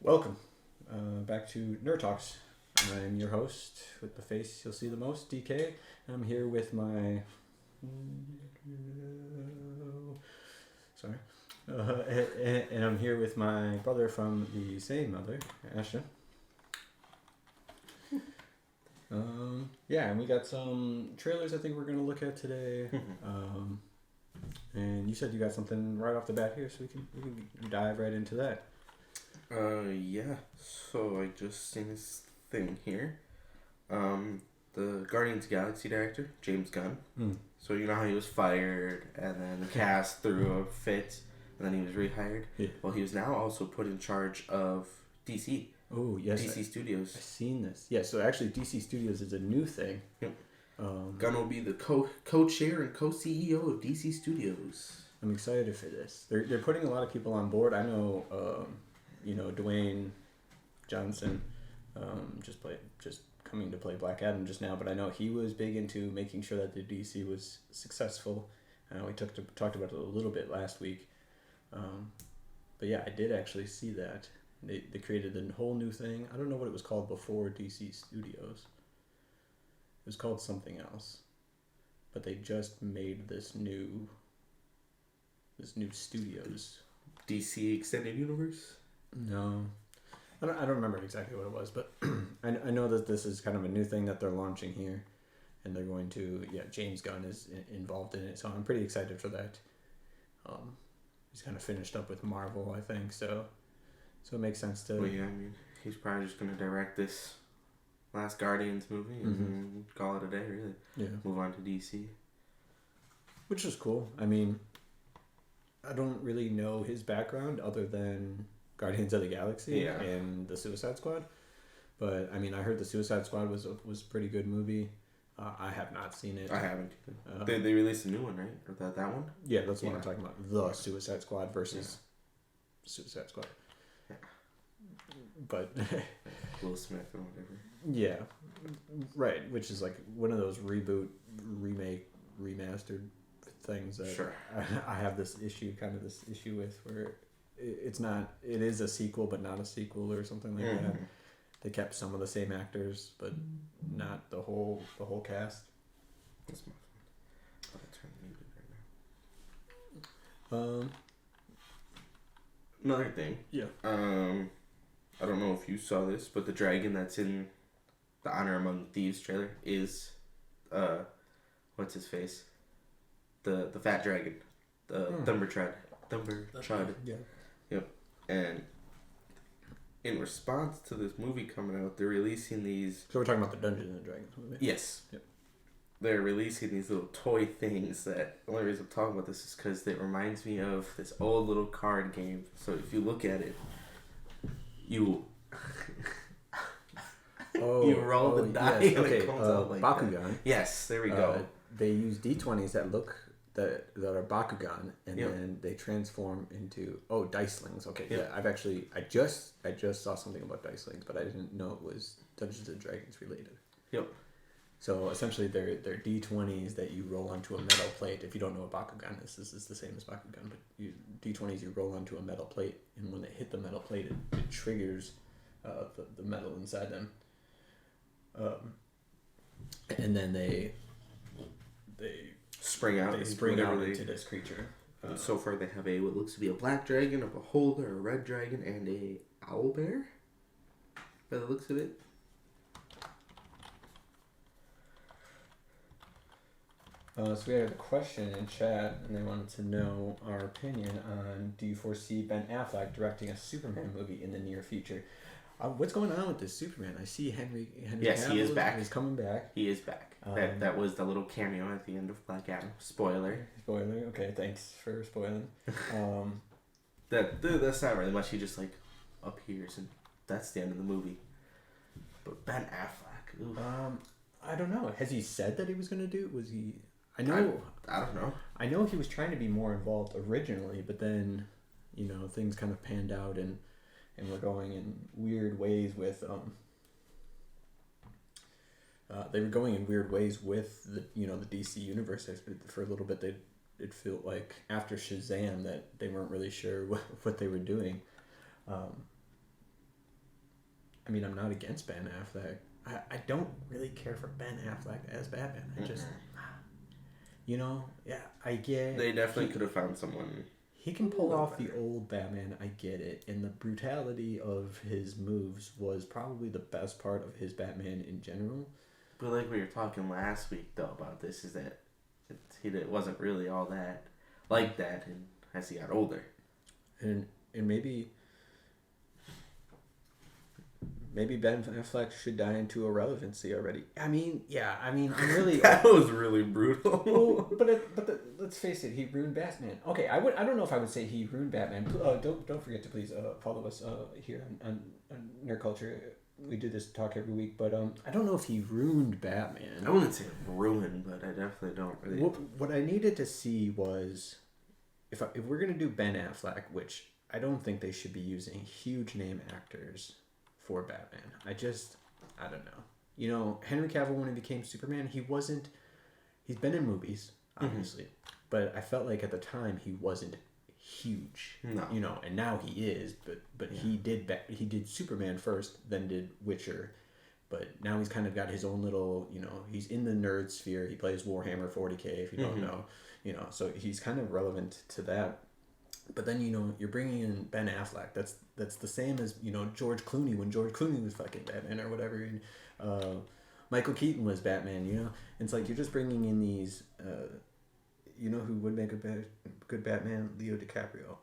Welcome back to Nerd Talks. I'm your host with the face you'll see the most, DK. I'm here with my... Sorry. And I'm here with my brother from the same mother, Ashton. Yeah, and we got some trailers I think we're going to look at today. And you said you got something right off the bat here, so we can dive right into that. Yeah. So I just seen this thing here. The Guardians of the Galaxy director, James Gunn. So you know how he was fired, and then the cast threw a fit, and then he was rehired? Yeah. Well, he was now also put in charge of DC. Oh, yes. DC Studios. I've seen this. Yeah, so actually DC Studios is a new thing. Yep. Gunn will be the co-chair and co-CEO of DC Studios. I'm excited for this. They're putting a lot of people on board. I know, Dwayne Johnson just coming to play Black Adam just now, but I know he was big into making sure that the DC was successful. We talked about it a little bit last week. But yeah, I did actually see that. They created a whole new thing. I don't know what it was called before DC Studios. It was called something else. But they just made this new studios. DC Extended Universe? No. I don't remember exactly what it was, but I know that this is kind of a new thing that they're launching here. And they're going to, James Gunn is involved in it, so I'm pretty excited for that. He's kind of finished up with Marvel, I think, so it makes sense to... Well, yeah, I mean, he's probably just going to direct this last Guardians movie and call it a day, really. Yeah. Move on to DC. Which is cool. I mean, I don't really know his background other than Guardians of the Galaxy and the Suicide Squad. But, I mean, I heard the Suicide Squad was a pretty good movie. I have not seen it. I haven't. They released a new one, right? Or that one? Yeah, that's what I'm talking about. The Suicide Squad versus Suicide Squad. Yeah. But... Will Smith or whatever. Yeah. Right, which is like one of those reboot, remake, remastered things that I have this issue with where it is a sequel but not a sequel or something like that. They kept some of the same actors but not the whole cast. That's my phone. I'll turn the music right now. Another thing. Yeah. I don't know if you saw this, but the dragon that's in the Honor Among Thieves trailer is what's his face? The fat dragon. The Thumbertrud. Yeah. Yep. And in response to this movie coming out, they're releasing these... So we're talking about the Dungeons and Dragons movie? Yes. Yep. They're releasing these little toy things that... The only reason I'm talking about this is because it reminds me of this old little card game. So if you look at it, you... you roll the die and it comes out like Bakugan. That. Yes, there we go. They use D20s that are Bakugan, and then they transform into Dicelings. Okay, I just saw something about Dicelings, but I didn't know it was Dungeons and Dragons related. Yep. So essentially, they're D20s that you roll onto a metal plate. If you don't know what Bakugan is, this is the same as Bakugan, but D20s you roll onto a metal plate, and when they hit the metal plate, it triggers the metal inside them. And then they spring out. They spring out into this creature. So far, they have what looks to be a black dragon, a beholder, a red dragon, and a owl bear. By the looks of it. So we had a question in chat, and they wanted to know our opinion on: do you foresee Ben Affleck directing a Superman movie in the near future? What's going on with this Superman? I see Henry Yes, he is back. He's coming back. He is back. That was the little cameo at the end of Black Adam. Spoiler. Okay, thanks for spoiling. That's not really much. He just appears, and that's the end of the movie. But Ben Affleck. Oof. I don't know. Has he said that he was going to do? Was he? I know. I don't know. I know he was trying to be more involved originally, but then, things kind of panned out and we're going in weird ways with they were going in weird ways with the DC universe. For a little bit, it felt like after Shazam that they weren't really sure what they were doing. I mean, I'm not against Ben Affleck. I don't really care for Ben Affleck as Batman. I just, yeah, I get. They definitely could have found someone. He can pull off the old Batman. I get it, and the brutality of his moves was probably the best part of his Batman in general. But like we were talking last week though about this, is that it wasn't really all that like that, and as he got older, and maybe Ben Affleck should die into irrelevancy already. I'm really that was really brutal. well, let's face it, he ruined Batman. Okay, I don't know if I would say he ruined Batman. Don't forget to please follow us here on Nerd Culture. We do this talk every week, but I don't know if he ruined Batman. I wouldn't say ruined, but I definitely don't really. What I needed to see was if we're gonna do Ben Affleck, which I don't think they should be using huge name actors for Batman. I don't know. Henry Cavill, when he became Superman, he's been in movies, obviously, but I felt like at the time he wasn't huge. No. And now he is, but he did Superman first, then did Witcher, but now he's kind of got his own little, he's in the nerd sphere. He plays Warhammer 40K, if you don't know, so he's kind of relevant to that. But then, you're bringing in Ben Affleck. That's the same as, George Clooney, when George Clooney was fucking Batman or whatever. And Michael Keaton was Batman, And it's like you're just bringing in these, who would make a good Batman? Leo DiCaprio.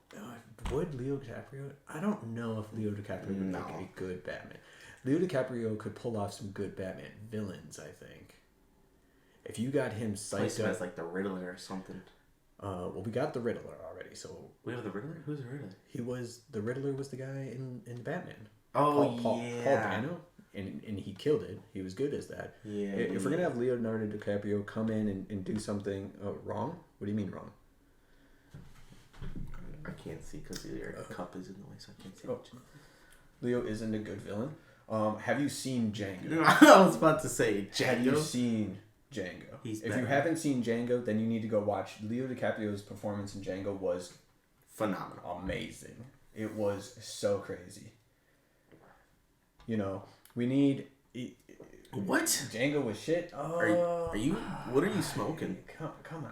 Would Leo DiCaprio? I don't know if Leo DiCaprio would make a good Batman. Leo DiCaprio could pull off some good Batman villains, I think. If you got him psyched up... as like the Riddler or something. Well, we got the Riddler already, so... We have the Riddler? Who's the Riddler? The Riddler was the guy in Batman. Oh, Paul Dano, and he killed it. He was good as that. Yeah. If we're going to have Leonardo DiCaprio come in and do something wrong, what do you mean wrong? I can't see because your cup is in the way, so I can't see. Leo isn't a good villain. Have you seen Django? I was about to say Django. Have you seen Django? If you haven't seen Django, then you need to go watch. Leo DiCaprio's performance in Django was phenomenal. Amazing. It was so crazy. We need... What? Django was shit? Oh, are you... What are you smoking? Come on.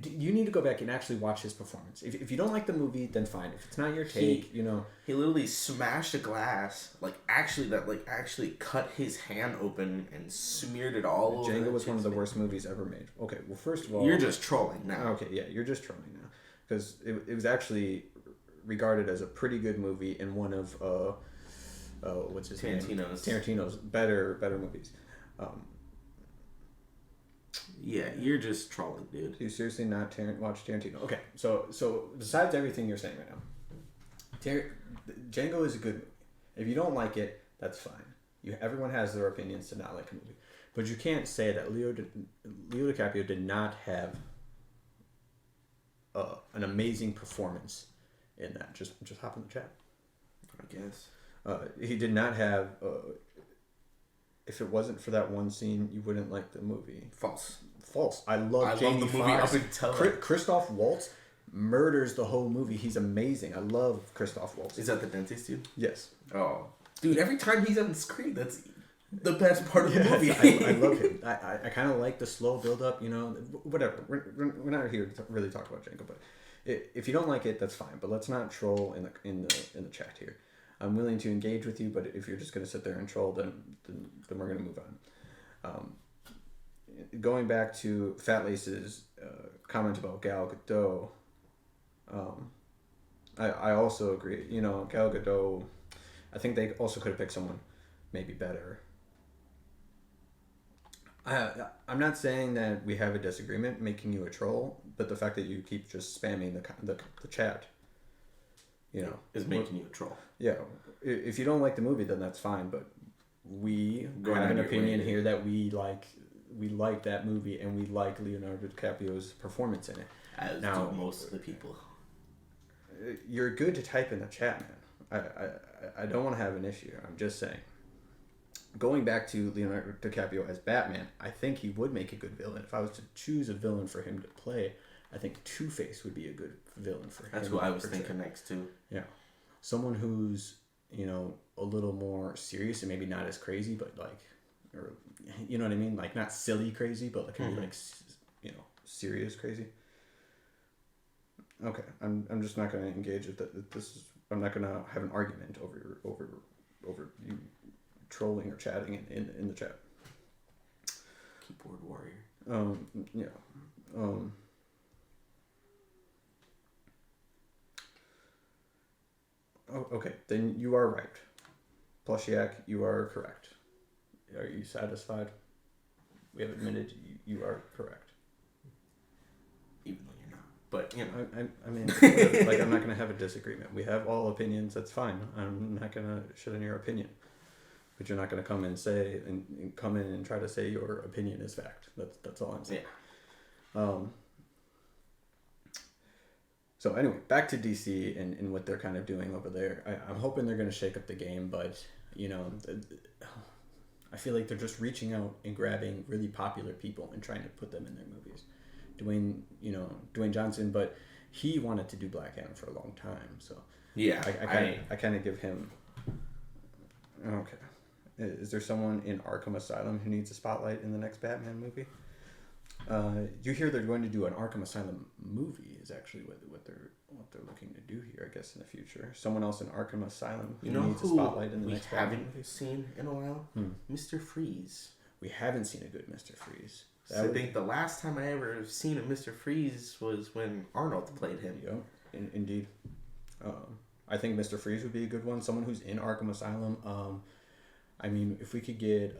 You need to go back and actually watch his performance. If you don't like the movie, then fine. If it's not your take, He literally smashed a glass, actually cut his hand open and smeared it all over. Django was one of the worst movies ever made. Okay, well, first of all... You're just trolling now. Okay, yeah, you're just trolling now. Because it was actually regarded as a pretty good movie and one of, what's his name? Tarantino's better movies. Yeah, you're just trolling, dude. Do you seriously not watch Tarantino? Okay, so besides everything you're saying right now, Django is a good movie. If you don't like it, that's fine. Everyone has their opinions to not like a movie, but you can't say that Leo DiCaprio did not have an amazing performance in that. Just hop in the chat. I guess he did not have. If it wasn't for that one scene, you wouldn't like the movie. False. I love Jamie Foxx. Christoph Waltz murders the whole movie. He's amazing. I love Christoph Waltz. Is that the dentist dude? Yes. Oh, dude! Every time he's on screen, that's the best part of the movie. I love him. I kind of like the slow build up. Whatever. We're not here to really talk about Django, but if you don't like it, that's fine. But let's not troll in the chat here. I'm willing to engage with you, but if you're just going to sit there and troll, then we're going to move on. Going back to Fat Lace's comment about Gal Gadot, I also agree. Gal Gadot, I think they also could have picked someone maybe better. I'm not saying that we have a disagreement making you a troll, but the fact that you keep just spamming the chat, is making you a troll. Yeah, if you don't like the movie, then that's fine. But we have an opinion here that we like that movie and we like Leonardo DiCaprio's performance in it. As do most of the people. You're good to type in the chat, man. I don't want to have an issue. I'm just saying. Going back to Leonardo DiCaprio as Batman, I think he would make a good villain. If I was to choose a villain for him to play, I think Two-Face would be a good villain for him. That's who I was thinking next too. Yeah. Someone who's, you know, a little more serious and maybe not as crazy, but like, or you know what I mean? Like not silly crazy, but it can be like, you know, serious crazy. Okay, I'm just not going to engage with that. This is, I'm not going to have an argument over you trolling or chatting in the chat. Keyboard warrior. Yeah. Oh, okay, then you are right. Plushiak, you are correct. Are you satisfied? We have admitted you are correct. Even though you're not. But, you know. I mean, like, I'm not going to have a disagreement. We have all opinions, that's fine. I'm not going to shit on your opinion. But you're not going to come and say, and come in and try to say your opinion is fact. That's all I'm saying. Yeah. So anyway, back to DC and what they're kind of doing over there. I'm hoping they're going to shake up the game, but, you know, I feel like they're just reaching out and grabbing really popular people and trying to put them in their movies. Dwayne Johnson, but he wanted to do Black Panther for a long time, so yeah, I kind of give him. Okay, is there someone in Arkham Asylum who needs a spotlight in the next Batman movie? You hear they're going to do an Arkham Asylum movie is actually what they're looking to do here, I guess, in the future. Someone else in Arkham Asylum who needs a spotlight in the next Batman movie. We haven't seen in a while? Mr. Freeze. We haven't seen a good Mr. Freeze. I think the last time I ever seen a Mr. Freeze was when Arnold played him. Yeah, indeed. I think Mr. Freeze would be a good one. Someone who's in Arkham Asylum. I mean, if we could get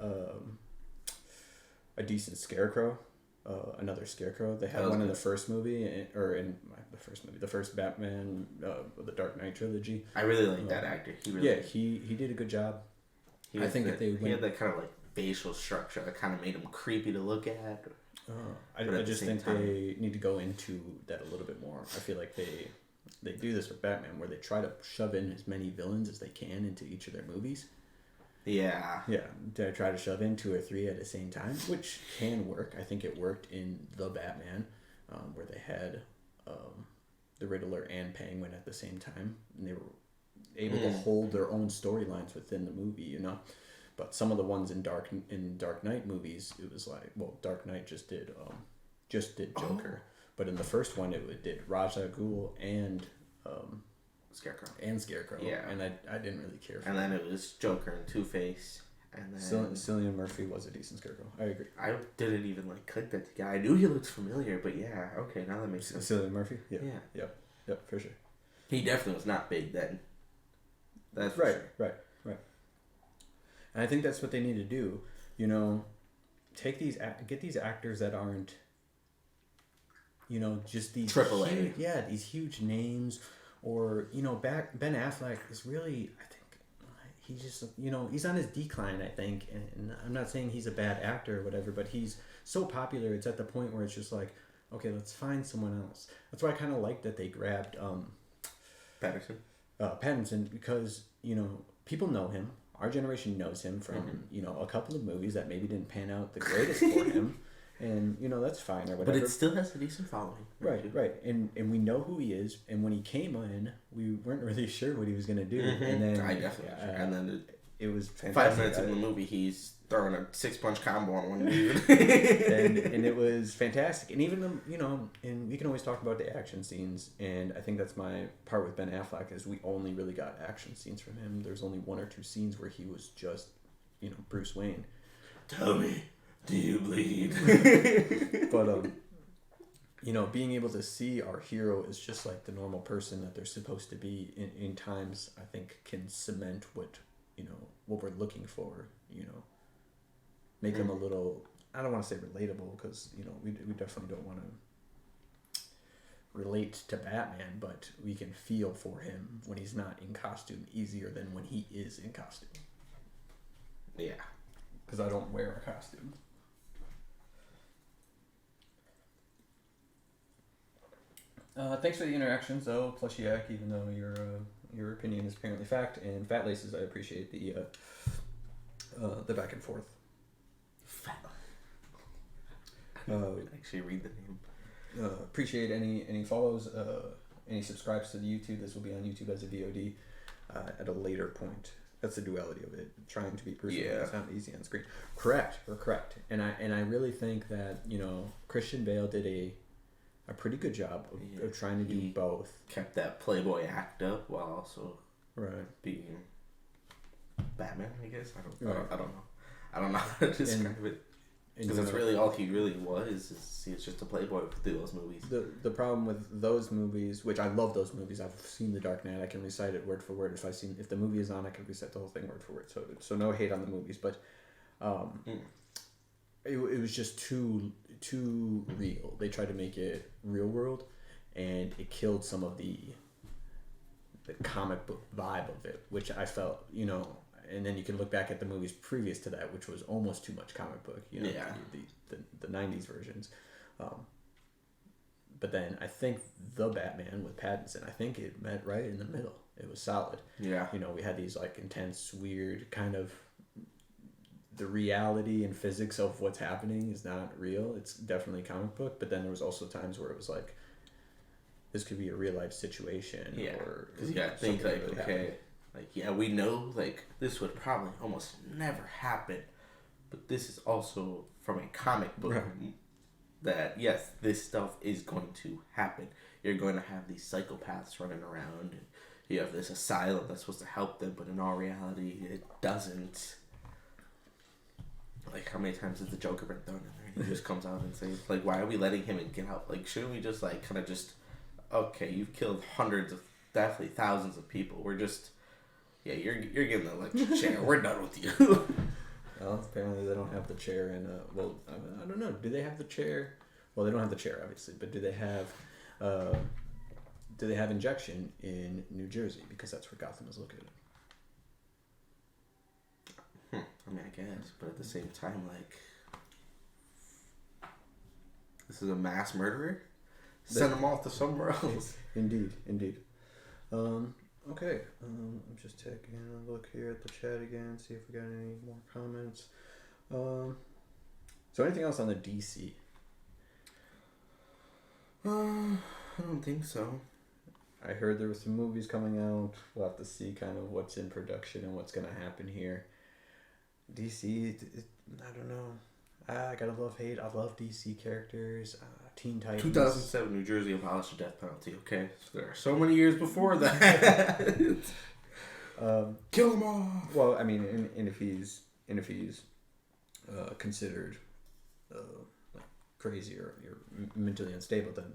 a decent Scarecrow, another Scarecrow. They had one in the first movie, the first Batman, the Dark Knight trilogy. I really like that actor. He did a good job. He had that kind of like facial structure that kind of made him creepy to look at. I just think they need to go into that a little bit more. I feel like they do this with Batman, where they try to shove in as many villains as they can into each of their movies. Yeah. Yeah, to try to shove in 2 or 3 at the same time, which can work. I think it worked in The Batman, where they had the Riddler and Penguin at the same time, and they were able to hold their own storylines within the movie, you know. But some of the ones in Dark Knight movies, it was like, well, Dark Knight just did Joker, but in the first one it did Ra's al Ghul and Scarecrow. Yeah, and I didn't really care for. And then it was Joker and Two-Face, and then Cillian Murphy was a decent Scarecrow. I agree. I didn't even click that together. I knew he looked familiar, but yeah, okay, now that makes sense. Cillian Murphy, yeah, for sure. He definitely was not big then. That's right. And I think that's what they need to do. You know, get these actors that aren't, you know, just these AAA. These huge names, or you know, Ben Affleck is really, I think, he just, you know, he's on his decline. I think, and I'm not saying he's a bad actor or whatever, but he's so popular. It's at the point where it's just like, okay, let's find someone else. That's why I kind of like that they grabbed Pattinson, because you know people know him. Our generation knows him from, you know, a couple of movies that maybe didn't pan out the greatest for him. And, you know, that's fine or whatever. But it still has a decent following. Right. And we know who he is. And when he came in, we weren't really sure what he was going to do. Mm-hmm. And then... I definitely and then it was fantastic. 5 minutes into the movie, he's throwing a 6-punch combo on one dude. and it was fantastic. And even, you know, and we can always talk about the action scenes. And I think that's my part with Ben Affleck, is we only really got action scenes from him. There's only 1 or 2 scenes where he was just, you know, Bruce Wayne. Tell me, do you bleed? But, you know, being able to see our hero is just like the normal person that they're supposed to be in times, I think, can cement what, you know, what we're looking for, you know. Make them a little, I don't want to say relatable, because, you know, we definitely don't want to relate to Batman, but we can feel for him when he's not in costume easier than when he is in costume. Yeah. Because I don't wear a costume. Thanks for the interactions, though, Plushiak, even though your opinion is apparently fact, and Fat Laces, I appreciate the back and forth. Actually read the name. Appreciate any follows, any subscribes to the YouTube. This will be on YouTube as a VOD. at a later point. That's the duality of it. Trying to be personal, Yeah. it's not easy on screen. Correct. We're correct. And I really think that, you know, Christian Bale did a pretty good job of trying to do both. Kept that playboy act up while also being Batman, I guess. I don't know how to describe it. Because that's really all he really was. He was just a playboy through those movies. The problem with those movies, which I love those movies. I've seen The Dark Knight. I can recite it word for word. If the movie is on, I can recite the whole thing word for word. So no hate on the movies, but it was just too real. They tried to make it real world, and it killed some of the comic book vibe of it, which I felt, you know. And then you can look back at the movies previous to that, which was almost too much comic book, you know, the 90s versions. But then I think the Batman with Pattinson, I think it met right in the middle. It was solid. Yeah. You know, we had these like intense, weird kind of, the reality and physics of what's happening is not real. It's definitely comic book. But then there was also times where it was like, this could be a real life situation. Yeah. Because you got to think like, really okay. Happened. Like, yeah, we know, like, this would probably almost never happen. But this is also from a comic book that, yes, this stuff is going to happen. You're going to have these psychopaths running around. And you have this asylum that's supposed to help them, but in all reality, it doesn't. Like, how many times has the Joker been thrown in there? He just comes out and says, like, why are we letting him get out? Like, shouldn't we just, like, kind of just, okay, you've killed hundreds of, definitely thousands of people. We're just... Yeah, you're getting the electric chair. We're done with you. Well, apparently they don't have the chair in. Well, I don't know. Do they have the chair? Well, they don't have the chair, obviously. But do they have injection in New Jersey? Because that's where Gotham is located. I mean, I guess, but at the same time, like, this is a mass murderer. Send them off to somewhere else. Indeed. Okay, I'm just taking a look here at the chat again, see if we got any more comments. So anything else on the DC? I don't think so. I heard there were some movies coming out. We'll have to see kind of what's in production and what's going to happen here. DC, I don't know. I gotta love-hate. I love DC characters. Teen Titans. 2007, New Jersey abolished the death penalty. Okay, so there are so many years before that. Kill them all. Well, I mean, and if he's considered like crazy or mentally unstable, then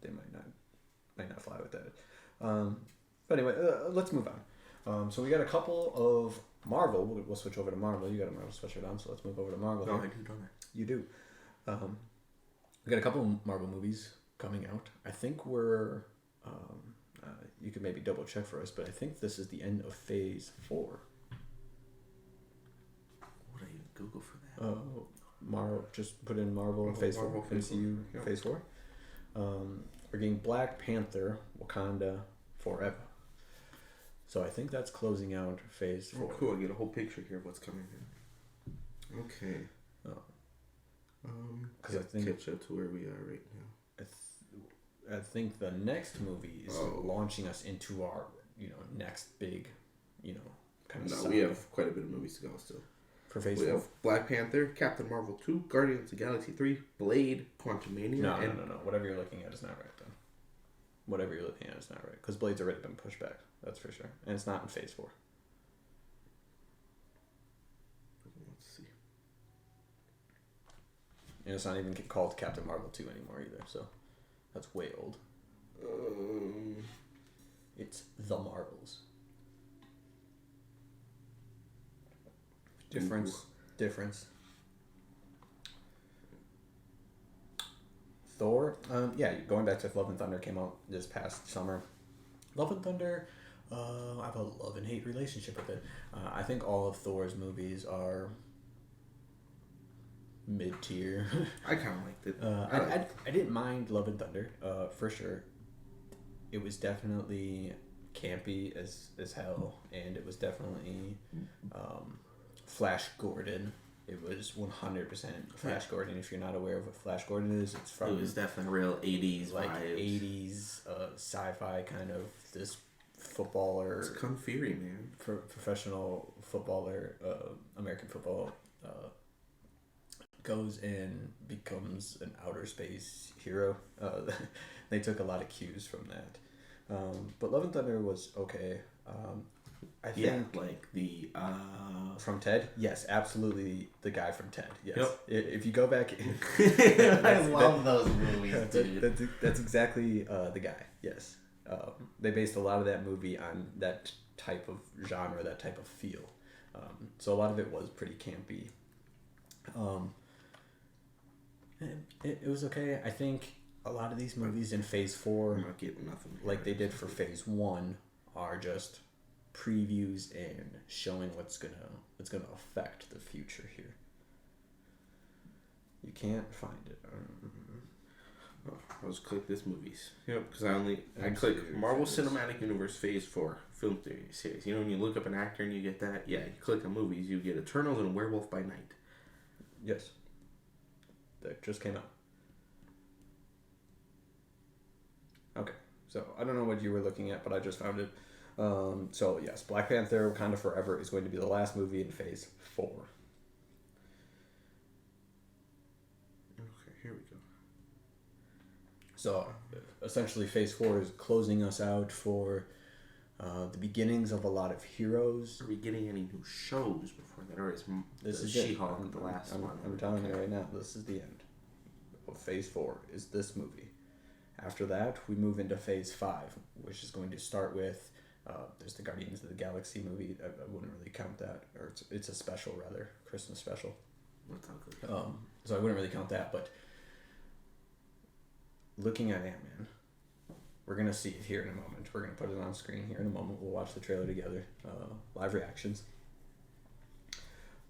they might not fly with that. But anyway, let's move on. So we got a couple of Marvel. We'll switch over to Marvel. You got a Marvel sweatshirt on, so let's move over to Marvel. No, I do, don't I? You do. We got a couple of Marvel movies coming out. I think we're... you could maybe double check for us, but I think this is the end of Phase 4. Would I even Google for that? Marvel. Just put in Marvel Phase 4. MCU Phase 4. We're getting Black Panther, Wakanda Forever. So I think that's closing out Phase 4. Oh, cool. I get a whole picture here of what's coming in. Okay. Because I think catch up to where we are right now. I think the next movie is launching us into our, next big, kind of. No, we have quite a bit of movies to go still. For Phase 4? We have Black Panther, Captain Marvel 2, Guardians of the Galaxy 3, Blade, Quantumania. No. Whatever you're looking at is not right, then. Whatever you're looking at is not right. Because Blade's already been pushed back. That's for sure. And it's not in Phase 4. Let's see. And it's not even called Captain Marvel 2 anymore either, so that's way old. It's The Marvels. Difference. Thor, going back to Love and Thunder came out this past summer. Love and Thunder, I have a love and hate relationship with it. I think all of Thor's movies are mid-tier. I kind of liked it. I didn't mind Love and Thunder, for sure. It was definitely campy as hell, and it was definitely Flash Gordon. It was 100% Flash Gordon. If you're not aware of what Flash Gordon is, it's from... It was definitely real 80s like vibes. 80s sci-fi kind of this footballer. It's Confury, man. Professional footballer, American football, goes and becomes an outer space hero. They took a lot of cues from that. But Love and Thunder was okay. I think like the from Ted. Yes, absolutely, the guy from Ted. Yes. Yep. If you go back, I love those movies, dude. That's exactly the guy. Yes. They based a lot of that movie on that type of genre, that type of feel. So a lot of it was pretty campy. It was okay. I think a lot of these movies in Phase 4, I'm not getting nothing like they did for Phase 1, are just previews and showing what's gonna affect the future here. You can't find it. I'll just click this movies. Yep, because I click Marvel Cinematic Universe Phase 4 film series. You know, when you look up an actor and you get that, you click on movies, you get Eternals and Werewolf by Night. Yes. That just came out. Okay, so I don't know what you were looking at, but I just found it. So yes, Black Panther: Wakanda Forever is going to be the last movie in Phase 4. Okay, here we go. So essentially, Phase 4 is closing us out for the beginnings of a lot of heroes. Are we getting any new shows before that, or is She-Hulk the last one? I'm telling you right now, this is the end of Phase 4. Is this movie? After that, we move into Phase 5, which is going to start with there's the Guardians of the Galaxy movie. I wouldn't really count that, or it's a special rather, Christmas special. That's ugly. So I wouldn't really count that, but looking at Ant-Man, we're gonna see it here in a moment. We're gonna put it on screen here in a moment. We'll watch the trailer together, live reactions.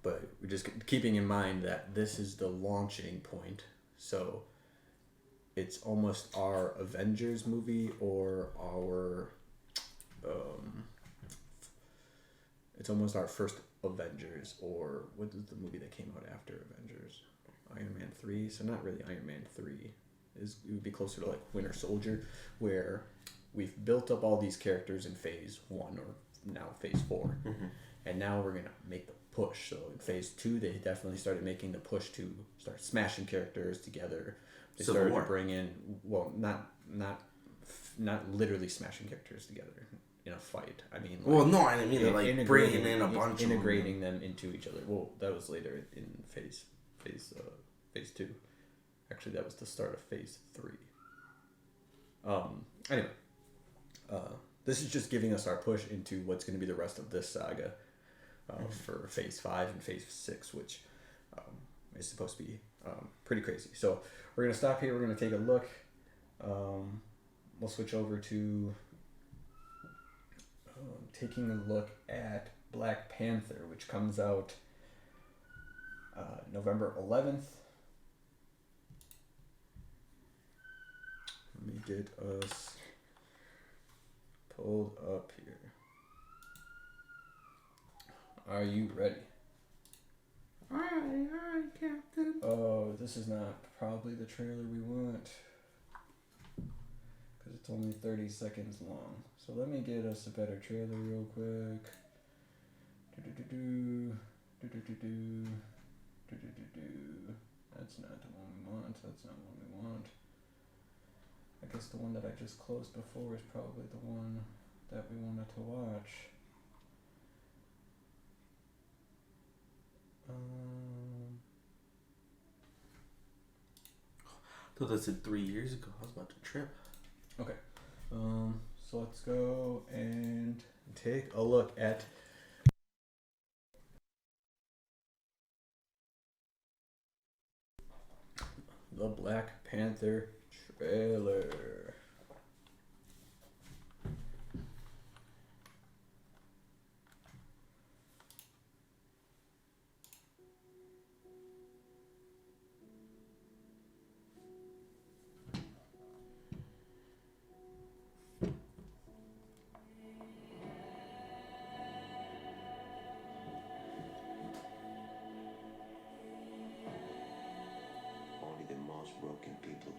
But we're just keeping in mind that this is the launching point, so it's almost our Avengers movie or our it's almost our first Avengers, or what is the movie that came out after Avengers? Iron Man 3. So not really Iron Man 3. It would be closer to like Winter Soldier, where we've built up all these characters in Phase 1 or now Phase 4. Mm-hmm. And now we're going to make the push. So in Phase 2, they definitely started making the push to start smashing characters together. They started to bring in, well, not literally smashing characters together in a fight. I mean, like, well, no, I didn't mean like bringing in a bunch, integrating them into each other. Well, that was later in Phase 2. Actually, that was the start of Phase 3. Anyway, this is just giving us our push into what's going to be the rest of this saga for Phase 5 and Phase 6, which is supposed to be pretty crazy. So we're going to stop here. We're going to take a look. We'll switch over to taking a look at Black Panther, which comes out November 11th. Let me get us pulled up here. Are you ready? Aye, Captain. Oh, this is not probably the trailer we want, because it's only 30 seconds long. So let me get us a better trailer real quick. That's not the one we want. That's not what we want. I guess the one that I just closed before is probably the one that we wanted to watch. So that's it 3 years ago. I was about to trip. Okay. So let's go and take a look at the Black Panther trailer. Only the most broken people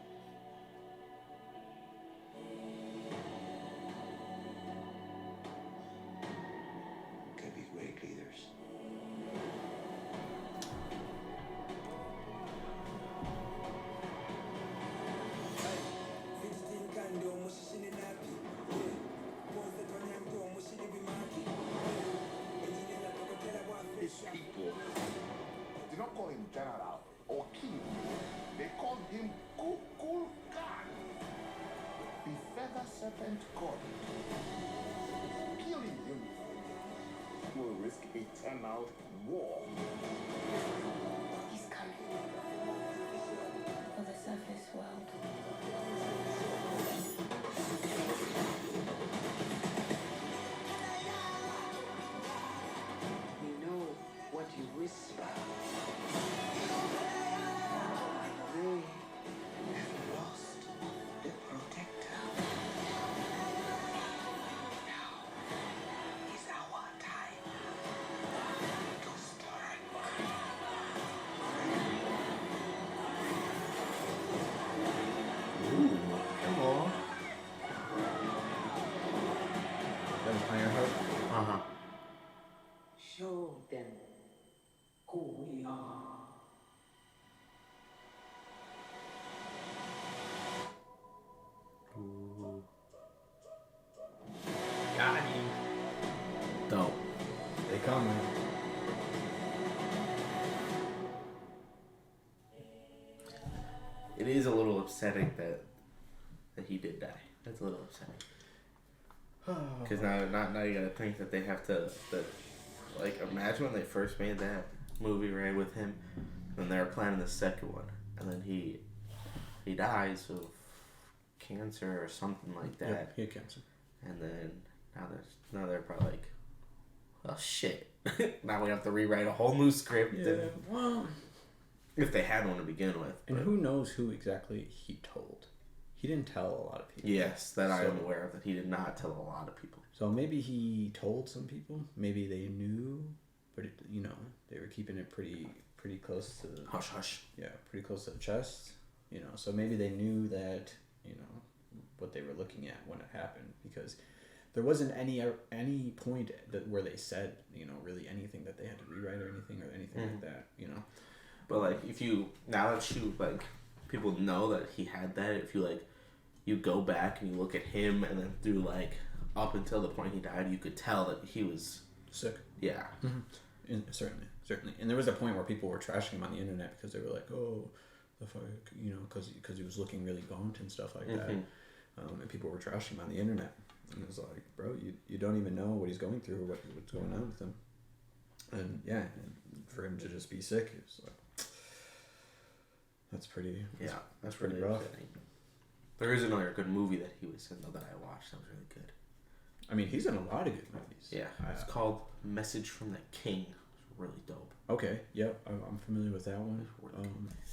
general or king. They call him Kukul Khan, the feather serpent god. Killing him will risk eternal war. He's coming for the surface world. You know what you whisper. They have lost the protector. Now is our time to strike. Ooh, come on. That was Ironheart. Uh-huh. Show them who we are. Ooh. Got him. Dope. They come, man. It is a little upsetting that he did die. That's a little upsetting. Because now you gotta think that they have to, like, imagine when they first made that movie, right, with him, and they were planning the second one, and then he dies of cancer or something like that. Yep, he had cancer. And then now they're probably like, well, shit. Now we have to rewrite a whole new script. Yeah, well, if they had one to begin with. and but- who knows who exactly he told? He didn't tell a lot of people. Yes, that I am So- aware of, that he did not tell a lot of people. So maybe he told some people. Maybe they knew, but they were keeping it pretty close to. Hush, hush. Yeah, pretty close to the chest. So maybe they knew that what they were looking at when it happened, because there wasn't any point where they said really anything that they had to rewrite or anything like that. But, like, now that you, like, people know that he had that, if you, like, you go back and you look at him and then through, like, up until the point he died, you could tell that he was Sick. Yeah. And certainly. And there was a point where people were trashing him on the internet because they were like, "Oh, the fuck," because he was looking really gaunt and stuff like that. And people were trashing him on the internet. And it was like, bro, you don't even know what he's going through or what's going on with him. And yeah, and for him to just be sick, it's like, that's pretty. That's pretty really rough. upsetting. There is another good movie that he was in, though, that I watched. That was really good. I mean, he's in a lot of good movies. Yeah. It's called Message from the King. It's really dope. Okay, yep, I'm familiar with that one.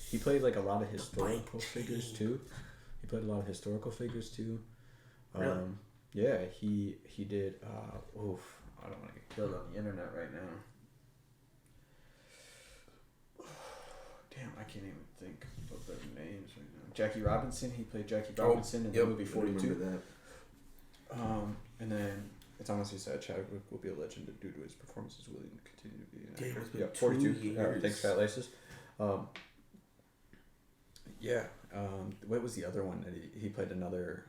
He played like a lot of historical figures too. Really? Yeah, he did. Oof, I don't want to get killed on the internet right now. Damn, I can't even think of their names right now. Jackie Robinson. He played Jackie Robinson in the movie 42. And then it's honestly sad. Chadwick will be a legend due to his performances. Willing to continue to be an actor. it's been Yeah, 42 2 years. Thanks, Fat Laces. What was the other one that he played? Another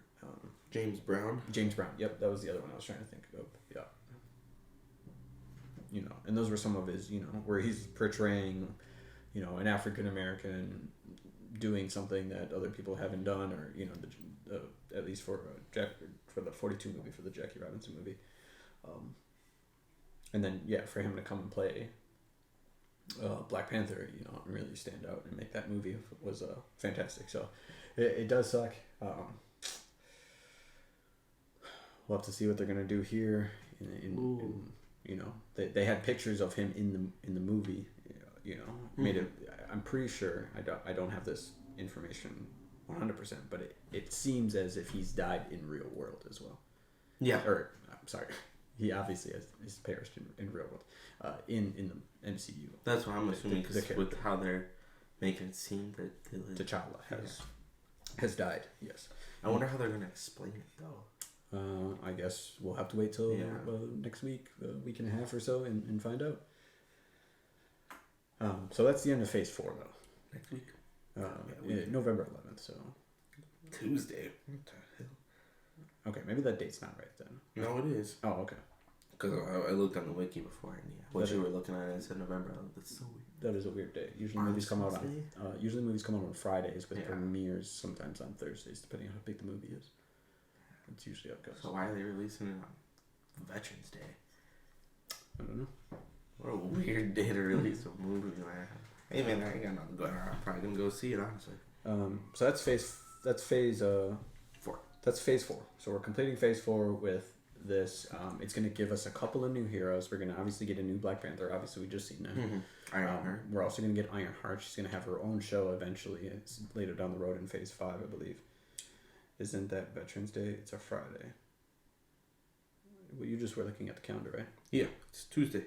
James Brown. James Brown. Yep, that was the other one I was trying to think of. Yeah. And those were some of his, where he's portraying, an African American doing something that other people haven't done, or at least for the 42 movie, for the Jackie Robinson movie, and then for him to come and play Black Panther, and really stand out and make that movie was fantastic. So it does suck. We'll have to see what they're gonna do here. They had pictures of him in the movie. Made it. I'm pretty sure I don't have this information 100%, but it seems as if he's died in real world as well. Yeah. Or I'm sorry, he obviously has perished in real world, in the MCU. That's what I'm assuming, because the with how they're making it seem that T'Challa has died. Yes. I wonder how they're gonna explain it though. I guess we'll have to wait till next week, a week and a half or so, and find out. So that's the end of Phase 4, though. Next week. November 11th. So Tuesday. What the hell? okay, maybe that date's not right then. No, it is. Oh, okay. Because I looked on the wiki before, and what you were looking at, it said November. That's so weird. That is a weird day. Usually On movies come out Tuesday? on Fridays with premieres sometimes on Thursdays, depending on how big the movie is. That's usually how it goes. So why are they releasing it on Veterans Day? I don't know. What a weird day to release a movie, man. Hey man, I ain't got nothing going on. I'm probably gonna go see it, honestly. So that's phase 4. That's phase 4. So we're completing phase 4 with this. It's going to give us a couple of new heroes. We're going to obviously get a new Black Panther. Obviously, we just seen that. Ironheart. We're also going to get Ironheart. She's going to have her own show eventually. It's later down the road in phase 5, I believe. Isn't that Veterans Day? It's a Friday. Well, you just were looking at the calendar, right? Yeah, it's Tuesday.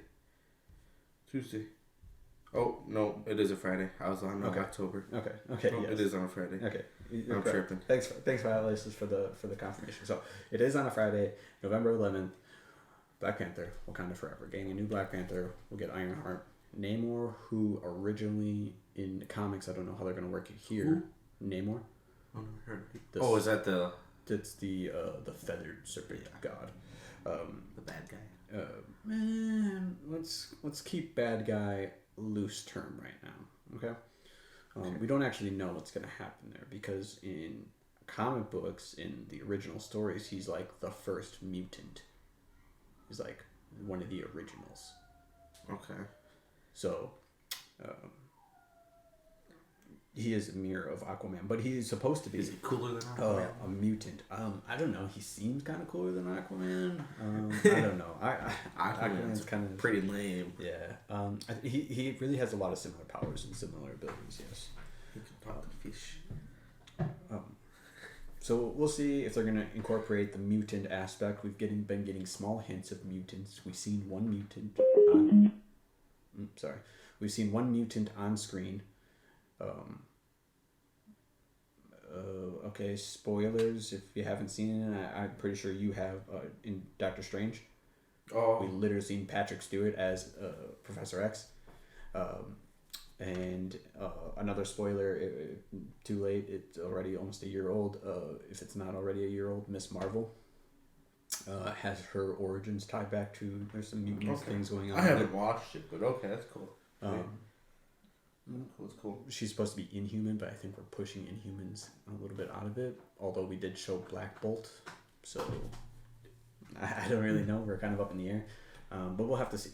Oh, no, it is a Friday. I was on October. Okay, No, yes. it is on a Friday. Okay. I'm tripping. Thanks, Violas, for the confirmation. So it is on a Friday, November 11th. Black Panther, Wakanda Forever. Getting a new Black Panther. We'll get Ironheart. Namor, who originally in the comics, I don't know how they're gonna work it here. Who? Namor. Oh, never heard of it. Is that the That's the feathered serpent god. the bad guy? Man, let's keep bad guy loose term right now. Okay. We don't actually know what's going to happen there because in comic books, in the original stories, he's like the first mutant. He's like one of the originals. Okay. So, he is a mirror of Aquaman, but he's supposed to be. Is he cooler than Aquaman? A mutant. I don't know. He seems kind of cooler than Aquaman. I don't know. Aquaman's kind of pretty lame. Yeah. He really has a lot of similar powers and similar abilities. Yes. He can talk to fish. So we'll see if they're gonna incorporate the mutant aspect. We've been getting small hints of mutants. We've seen one mutant. We've seen one mutant on screen. Okay, spoilers if you haven't seen it. I'm pretty sure you have in Doctor Strange. Oh. We literally seen Patrick Stewart as Professor X. And another spoiler, too late, it's already almost a year old. If it's not already a year old, Miss Marvel has her origins tied back to, there's some mutant things going on. I haven't watched it, but okay, that's cool. That's cool. She's supposed to be Inhuman, but I think we're pushing Inhumans a little bit out of it. Although we did show Black Bolt, so I don't really know. We're kind of up in the air, but we'll have to see.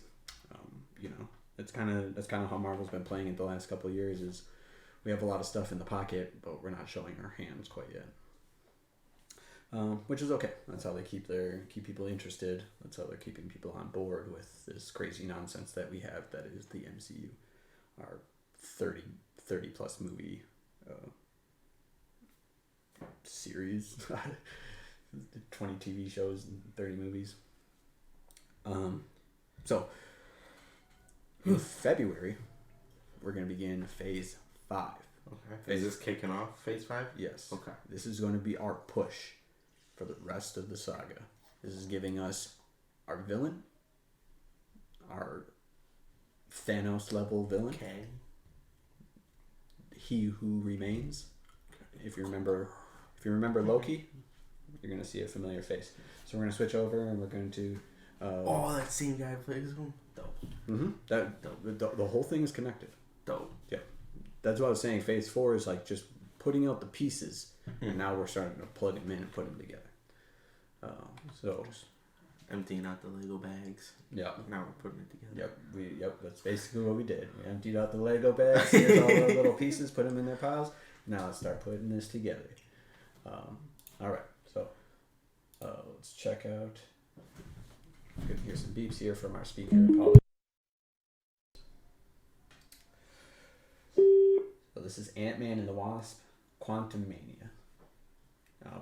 That's kind of how Marvel's been playing it the last couple of years. Is we have a lot of stuff in the pocket, but we're not showing our hands quite yet. Which is okay. That's how they keep people interested. That's how they're keeping people on board with this crazy nonsense that we have. That is the MCU, our 30 plus movie series, 20 TV shows and 30 movies. So in February, we're going to begin phase 5. Okay. Is this kicking off phase 5? Yes. Okay. This is going to be our push for the rest of the saga. This is giving us our villain, our Thanos level villain. Okay. He Who Remains. If you remember Loki, you're gonna see a familiar face. So we're gonna switch over and we're going to. That same guy plays him. Dope. Mm-hmm. The whole thing is connected. Dope. Yeah, that's what I was saying. Phase 4 is like just putting out the pieces, and now we're starting to plug them in and put them together. So just emptying out the Lego bags. Yeah. Now we're putting it together. Yep. That's basically what we did. We emptied out the Lego bags, here's all the little pieces, put them in their piles. Now let's start putting this together. All right. So let's check out. You can hear some beeps here from our speaker. Apologies. So this is Ant-Man and the Wasp, Quantumania.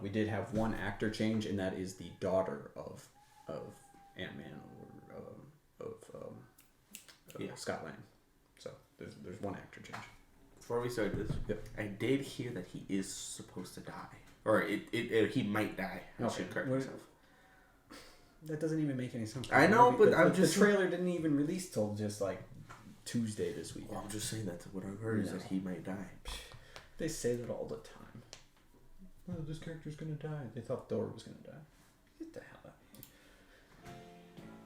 We did have one actor change, and that is the daughter of Ant-Man or Scott Lang. So there's one actor change. Before we start this, I did hear that he is supposed to die, or he might die. I should correct myself. That doesn't even make any sense. I know, but the trailer didn't even release till just like Tuesday this week. Well, I'm just saying that's what I've heard is that he might die. They say that all the time. Oh, this character's gonna die. They thought Thor was gonna die. Get the hell out of here.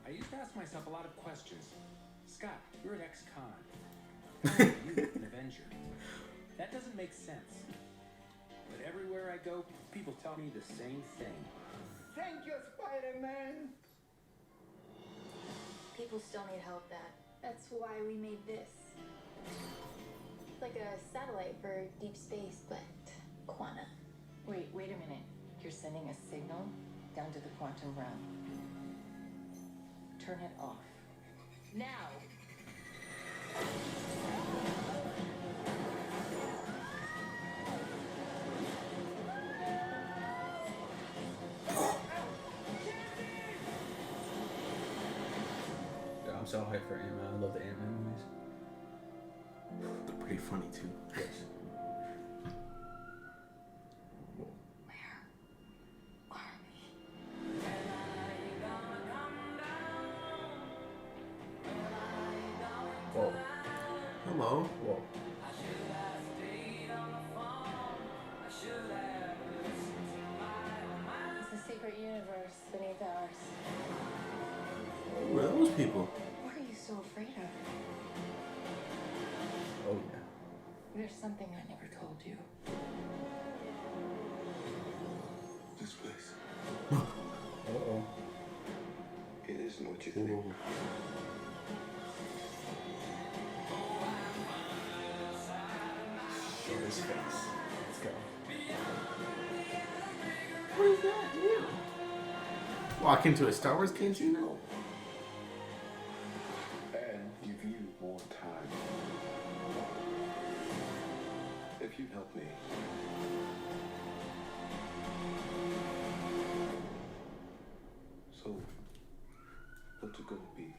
I I used to ask myself a lot of questions. Scott, you're an ex-con. How are you an Avenger? That doesn't make sense. But everywhere I go, people tell me the same thing. Thank you, Spider-Man. People still need help, Dad. That's why we made this. It's like a satellite for deep space, but quantum. Wait a minute. You're sending a signal down to the quantum realm. Turn it off. Now! Yeah, I'm so hyped for Ant-Man. I love the Ant-Man movies. They're pretty funny too. Yes. Whoa. Hello. Whoa. It's a secret universe beneath ours. Who are those people? What are you so afraid of? Oh yeah. There's something I never told you. This place, Uh-oh. it isn't what you think. Whoa. Show his face. Let's go. What is that? Yeah. Walk into a Star Wars canteen now? And give you more time. If you help me. So, what's it gonna be?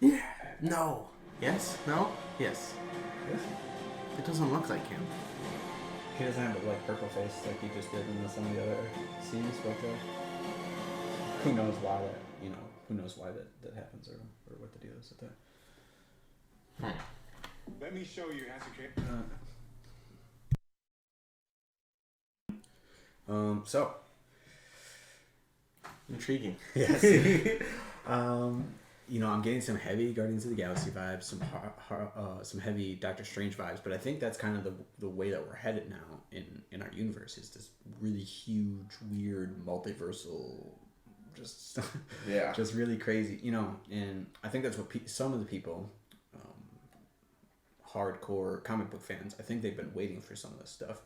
Yeah. No. Yes? No? Yes. Yes. It doesn't look like him. He doesn't have a like purple face like he just did in some of the other scenes, but who knows why that, you know, who knows why that happens or what the deal is with that. Let me show you, Asuke. So Intriguing. yes, you know, I'm getting some heavy Guardians of the Galaxy vibes, some heavy Doctor Strange vibes, but I think that's kind of the way that we're headed now in our universe is this really huge, weird, multiversal, just Yeah. just really crazy, you know. And I think that's what some of the people, hardcore comic book fans, I think they've been waiting for some of this stuff.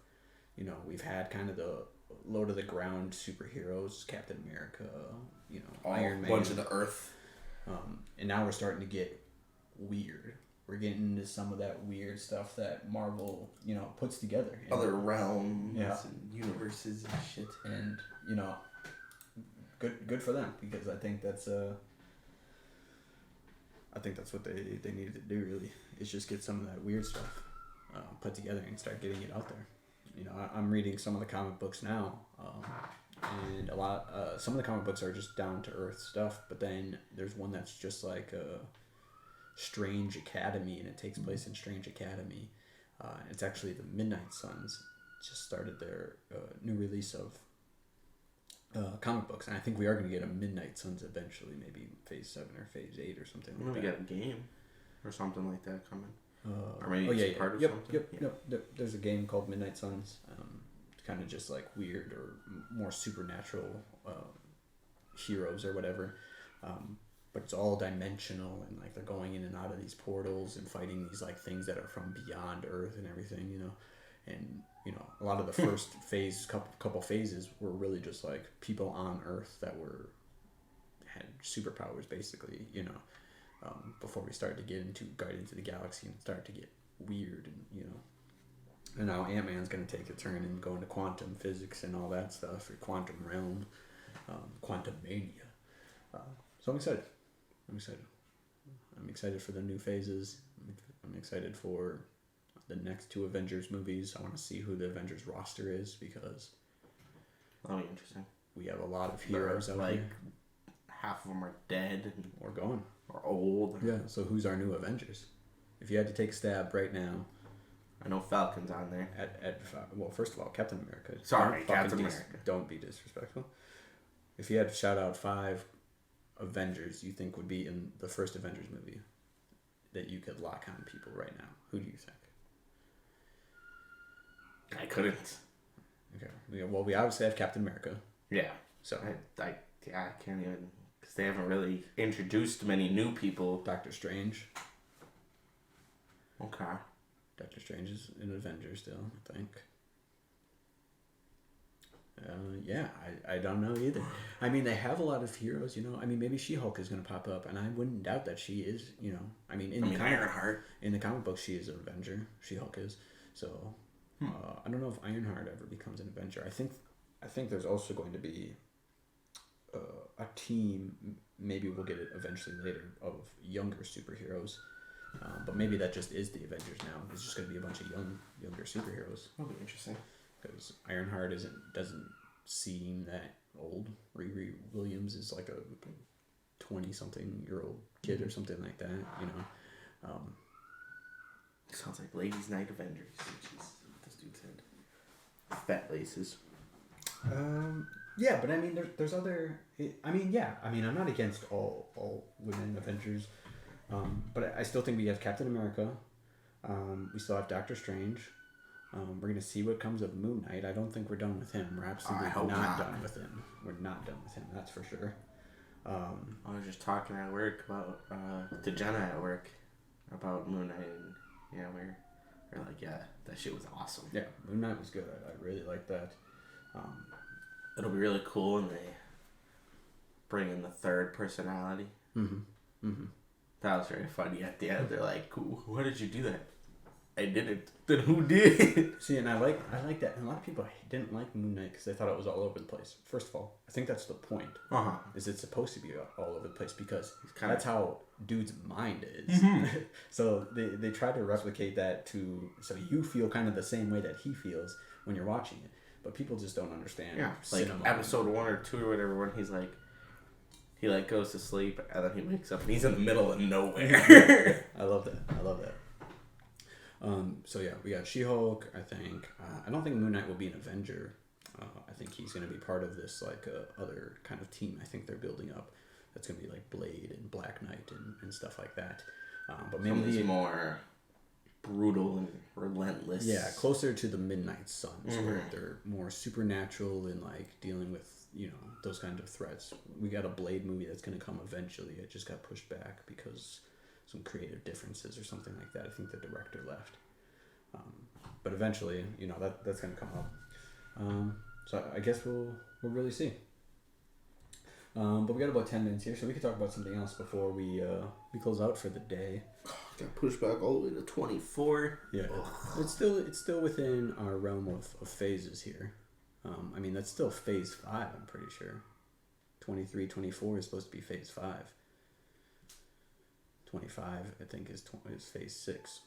You know, we've had kind of the low to the ground superheroes, Captain America, you know, Iron Man, bunch of the Earth. and now we're starting to get weird. We're getting into some of that weird stuff that Marvel, you know, puts together. And, Other realms Yeah. and universes and shit. and you know, good for them, because I think that's what they needed to do, really, is just get some of that weird stuff put together and start getting it out there. You know, I'm reading some of the comic books now, and some of the comic books are just down to earth stuff, but then there's one that's just like a Strange Academy, and it takes place in Strange Academy. It's actually the Midnight Suns just started their new release of comic books, and I think we are going to get a Midnight Suns eventually, maybe phase 7 or phase 8 or something like We that. got a game or something like that coming. Or maybe it's part of something? Yep. There's a game called Midnight Suns. Kind of just like weird or more supernatural heroes or whatever. But it's all dimensional, and like they're going in and out of these portals and fighting these like things that are from beyond Earth and everything, you know. And you know, a lot of the first couple phases were really just like people on Earth that had superpowers, basically, you know. Before we started to get into Guardians of the Galaxy and start to get weird, and you know, and now Ant-Man's going to take a turn and go into quantum physics and all that stuff, or quantum realm, Quantumania. So I'm excited. I'm excited for the new phases. I'm excited for the next 2 Avengers movies. I want to see who the Avengers roster is, because That'll be interesting. we have a lot of heroes out like there. half of them are dead and We're going. or old. Yeah. So who's our new Avengers? If you had to take a stab right now, I know Falcon's on there. well, first of all, Captain America. Sorry, Don't Captain fucking America. Don't be disrespectful. If you had to shout out 5 Avengers you think would be in the first Avengers movie that you could lock on people right now? Who do you think? I couldn't. Okay. Well, we obviously have Captain America. Yeah. So I can't even, because they haven't really introduced many new people. Doctor Strange. Okay. Doctor Strange is an Avenger still, I think. Yeah, I don't know either. I mean, they have a lot of heroes, you know. I mean, maybe She-Hulk is going to pop up, and I wouldn't doubt that she is, you know. I mean, Ironheart. In the comic book, she is an Avenger. She-Hulk is. So, I don't know if Ironheart ever becomes an Avenger. I think there's also going to be a team, maybe we'll get it eventually later, of younger superheroes. But maybe that just is the Avengers now. It's just going to be a bunch of younger superheroes. That'll be interesting. Because Ironheart doesn't seem that old. Riri Williams is like a 20-something-year-old kid or something like that, you know. Sounds like Ladies' Night Avengers. Jeez, this dude said. Fat laces. Yeah, but I mean, there's other. I'm not against all women Avengers, but I still think we have Captain America. We still have Doctor Strange. We're gonna see what comes of Moon Knight. I don't think we're done with him. We're absolutely not done with him. We're not done with him. That's for sure. I was just talking at work about to Jenna at work about Moon Knight, and yeah, we're like, yeah, that shit was awesome. Yeah, Moon Knight was good. I really like that. It'll be really cool when they bring in the third personality. That was very funny at the end. They're like, cool, why did you do that? I didn't. Then who did? See, and I like that. And a lot of people didn't like Moon Knight because they thought it was all over the place. First of all, I think that's the point. Is it's supposed to be all over the place because that's how dude's mind is. So they try to replicate that so you feel kind of the same way that he feels when you're watching it. But people just don't understand. Yeah, like episode 1 or 2 or whatever, when he's like, he like goes to sleep and then he wakes up and he's in the middle of nowhere. I love that. So yeah, we got She-Hulk. I think I don't think Moon Knight will be an Avenger. I think he's going to be part of this like other kind of team. I think they're building up. That's going to be like Blade and Black Knight and stuff like that. But maybe he's more brutal and relentless. Yeah, closer to the Midnight Suns, where they're more supernatural and like dealing with those kinds of threats. We got a Blade movie that's going to come eventually. It just got pushed back because some creative differences or something like that. I think the director left. But eventually, that's going to come up. So I guess we'll really see. But we got about 10 minutes here, so we could talk about something else before we close out for the day. Got pushed back all the way to 24. Yeah, it's still within our realm of phases here. I mean, that's still phase 5, I'm pretty sure. 23, 24 is supposed to be phase 5. 25, I think, is phase 6.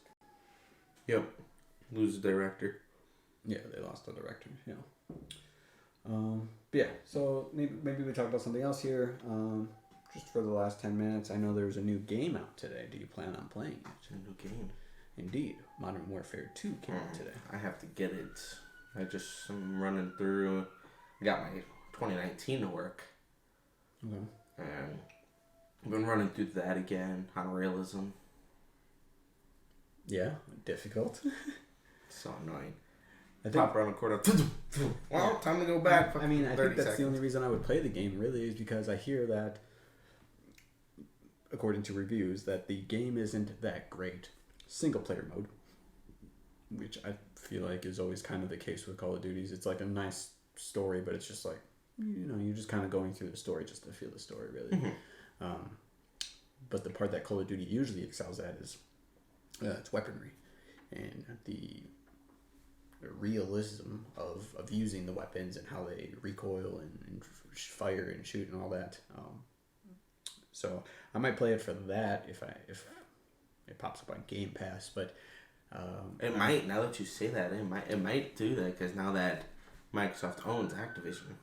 Yep. Lose the director. Yeah, they lost the director, yeah. But yeah, so maybe we talk about something else here. Just for the last 10 minutes, I know there's a new game out today. Do you plan on playing it? It's a new game. Indeed. Modern Warfare 2 came out today. I have to get it. I'm running through. I got my 2019 to work. Okay. And I've been running through that again on realism. Yeah, difficult. So annoying. I think, pop around the corner. Well, time to go back. I mean, I think that's the only reason I would play the game, really, is because I hear that, according to reviews, that the game isn't that great. Single-player mode, which I feel like is always kind of the case with Call of Duties. It's like a nice story, but it's just like, you're just kind of going through the story just to feel the story, really. But the part that Call of Duty usually excels at is its weaponry and the realism of using the weapons and how they recoil and fire and shoot and all that. So I might play it for that if it pops up on Game Pass, but it might. Now that you say that, it might do that because now that Microsoft owns Activision.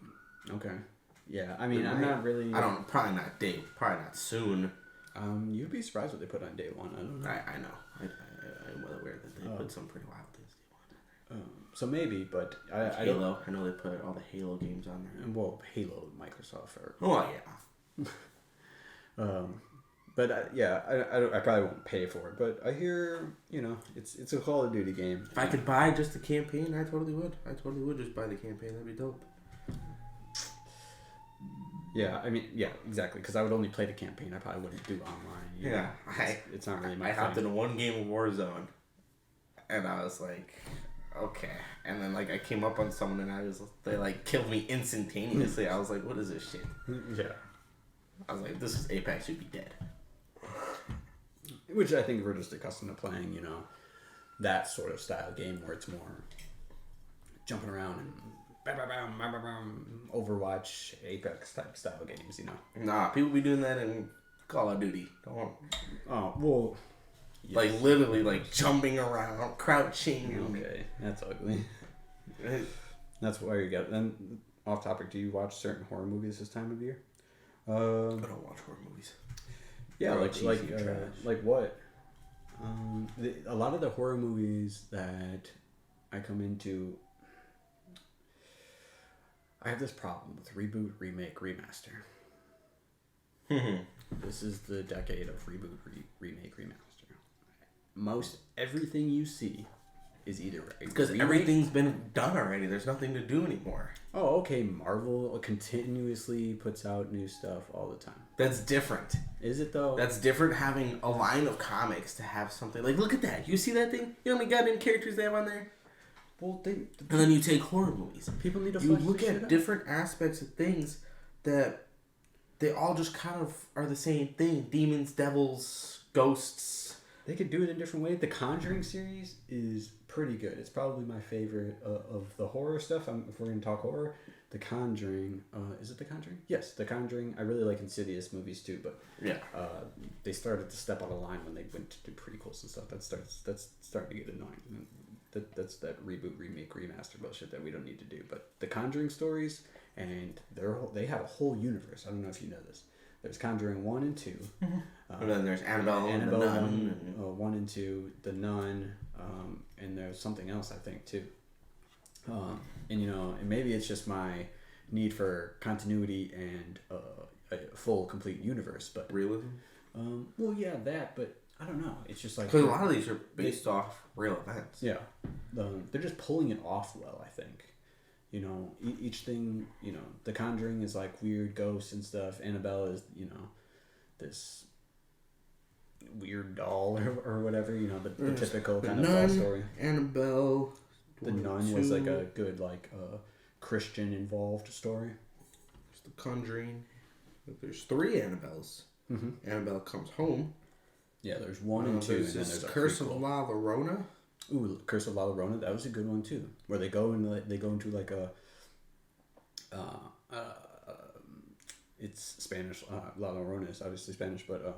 Okay. Yeah, I mean, I'm not really. I don't. Probably not soon. You'd be surprised what they put on day one. I don't know. I know. I'm well aware that they put some pretty wild things. So maybe, but I Halo. I know they put all the Halo games on there. Well, Halo, Microsoft. Oh yeah. But I probably won't pay for it. But I hear, it's a Call of Duty game. If I could buy just the campaign, I totally would. I totally would just buy the campaign. That'd be dope. Yeah, I mean, yeah, exactly. Because I would only play the campaign. I probably wouldn't do online. It's not really my thing. I hopped in one game of Warzone, and I was like, okay. And then like I came up on someone, and they like killed me instantaneously. I was like, what is this shit? Yeah. I was like, this is Apex. You'd be dead. Which I think we're just accustomed to playing, that sort of style game where it's more jumping around and Overwatch, Apex type style games, Nah, people be doing that in Call of Duty. Don't. Oh, well. Yes. Like literally like jumping around, crouching. Okay, that's ugly. That's where you get. Then, off topic, do you watch certain horror movies this time of year? I don't watch horror movies. Yeah, like what? A lot of the horror movies that I come into, I have this problem with reboot, remake, remaster. This is the decade of reboot, remake, remaster. Most everything you see is either because everything's been done already. There's nothing to do anymore. Oh, okay. Marvel continuously puts out new stuff all the time. That's different. Is it though? That's different having a line of comics to have something like, look at that. You see that thing? You know how many goddamn characters they have on there? Well, and then you take horror movies. People need to. You look at different aspects of things that they all just kind of are the same thing. Demons, devils, ghosts. They could do it in different ways. The Conjuring series is pretty good. It's probably my favorite of the horror stuff. If we're going to talk horror, The Conjuring. Is it The Conjuring? Yes, The Conjuring. I really like Insidious movies too, but yeah, they started to step out of line when they went to do prequels and stuff. That's starting to get annoying. That's that reboot, remake, remaster bullshit that we don't need to do. But The Conjuring stories, and they have a whole universe. I don't know if you know this. There's Conjuring 1 and 2. And then there's Annabelle and the Nun. 1 and 2, The Nun, and there's something else I think too. And maybe it's just my need for continuity and a full, complete universe, but realism. Well, yeah, that, but I don't know. It's just like because a lot of these are based off real events. Yeah, they're just pulling it off well, I think. Each thing, The Conjuring is like weird ghosts and stuff. Annabelle is, this weird doll or whatever, the typical kind of doll story. Annabelle. The Nun was like a good, Christian involved story. There's The Conjuring. There's 3 Annabelles. Mm-hmm. Annabelle Comes Home. Yeah, there's 1 and 2. There's and then there's Curse of La Llorona. Ooh, Curse of La Llorona, that was a good one too. Where they go into like a, it's Spanish. La Llorona is obviously Spanish, but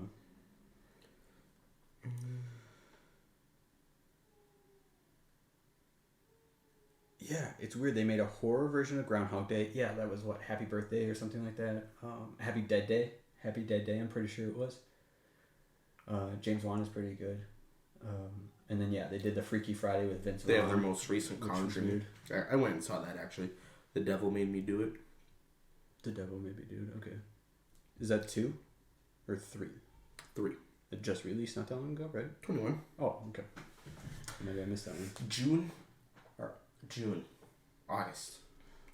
yeah, it's weird. They made a horror version of Groundhog Day. Yeah, that was what, Happy Birthday or something like that. Happy Dead Day. I'm pretty sure it was. James Wan is pretty good. And then they did the Freaky Friday with Vince Vaughn. They have their most recent Conjuring. I went and saw that actually. The Devil Made Me Do It. The Devil Made Me Do It. Okay. Is that 2 or 3? 3. It just released not that long ago, right? 21. Oh, okay. Maybe I missed that one. June. August.